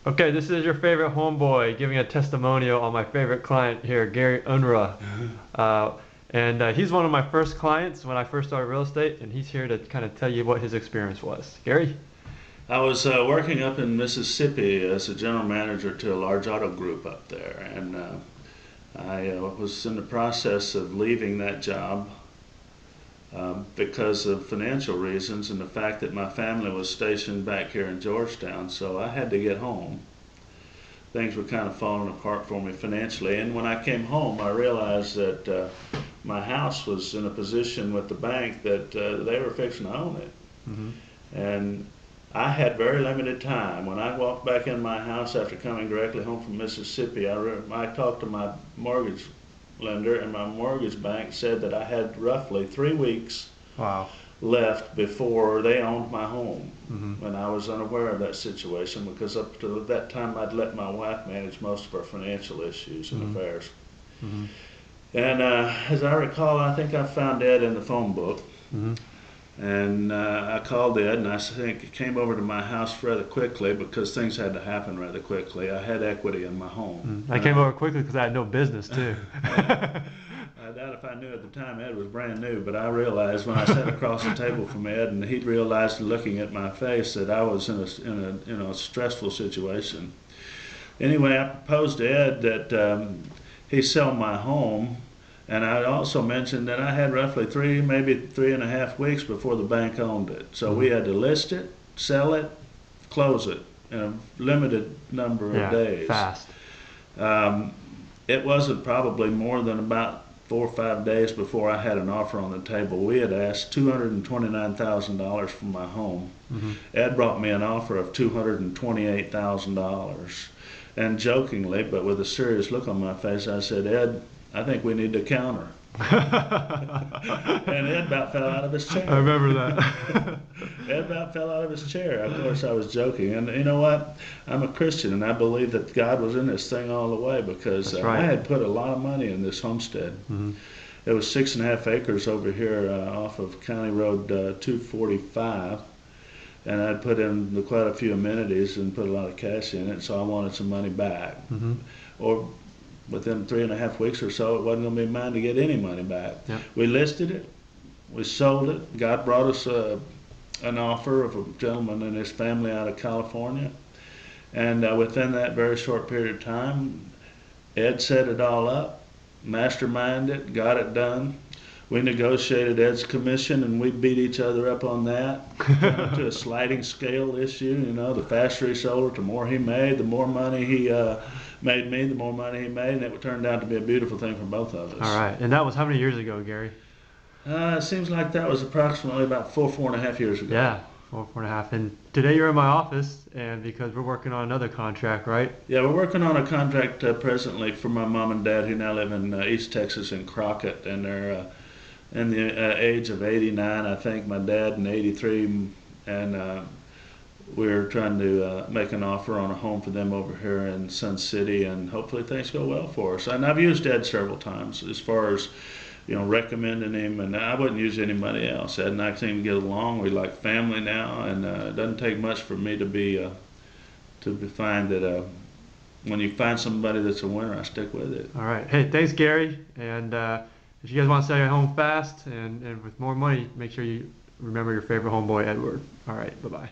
Okay, this is your favorite homeboy giving a testimonial on my favorite client here, Gary Unruh. Uh, and he's one of my first clients when I first started real estate, and he's here to kind of tell you what his experience was. Gary? I was working up in Mississippi as a general manager to a large auto group up there, and I was in the process of leaving that job because of financial reasons and the fact that my family was stationed back here in Georgetown, so I had to get home. Things were kind of falling apart for me financially, and when I came home, I realized that my house was in a position with the bank that they were fixing to own it. Mm-hmm. And I had very limited time. When I walked back in my house after coming directly home from Mississippi, I talked to my mortgage lender, and my mortgage bank said that I had roughly 3 weeks Wow. left before they owned my home. Mm-hmm. And I was unaware of that situation because up to that time I'd let my wife manage most of our financial issues and Mm-hmm. affairs. Mm-hmm. And as I recall, I think I found Ed in the phone book. Mm-hmm. And I called Ed, and I think he came over to my house rather quickly because things had to happen rather quickly. I had equity in my home. I came over quickly because I had no business too. I doubt if I knew at the time Ed was brand new, but I realized when I sat across the table from Ed, and he realized looking at my face that I was in a stressful situation. Anyway, I proposed to Ed that he sell my home. And I also mentioned that I had roughly maybe 3.5 weeks before the bank owned it. So we had to list it, sell it, close it in a limited number of days. Fast. It wasn't probably more than about 4 or 5 days before I had an offer on the table. We had asked $229,000 for my home. Mm-hmm. Ed brought me an offer of $228,000. And jokingly, but with a serious look on my face, I said, Ed, I think we need to counter. And Ed about fell out of his chair. I remember that. Ed about fell out of his chair. Of course, I was joking. And you know what? I'm a Christian, and I believe that God was in this thing all the way because That's right. I had put a lot of money in this homestead. Mm-hmm. It was 6.5 acres over here off of County Road 245. And I'd put in quite a few amenities and put a lot of cash in it, so I wanted some money back. Mm-hmm. Or within 3.5 weeks or so, it wasn't going to be mine to get any money back. Yep. We listed it, we sold it. God brought us an offer of a gentleman and his family out of California. And within that very short period of time, Ed set it all up, masterminded it, got it done. We negotiated Ed's commission, and we beat each other up on that to a sliding scale issue. You know, the faster he sold it, the more he made, the more money he made me, the more money he made, and it turned out to be a beautiful thing for both of us. All right. And that was how many years ago, Gary? It seems like that was approximately about 4.5 years ago. Yeah, 4.5. And today you're in my office, and because we're working on another contract, right? Yeah, we're working on a contract presently for my mom and dad who now live in East Texas in Crockett, and they're in the age of 89, I think, my dad in 83, and we're trying to make an offer on a home for them over here in Sun City, and hopefully things go well for us. And I've used Ed several times as far as, you know, recommending him, and I wouldn't use anybody else. Ed and I seem to get along. We like family now, and it doesn't take much for me to find that when you find somebody that's a winner, I stick with it. All right. Hey, thanks, Gary. And if you guys want to sell your home fast and with more money, make sure you remember your favorite homeboy, Edward. All right. Bye-bye.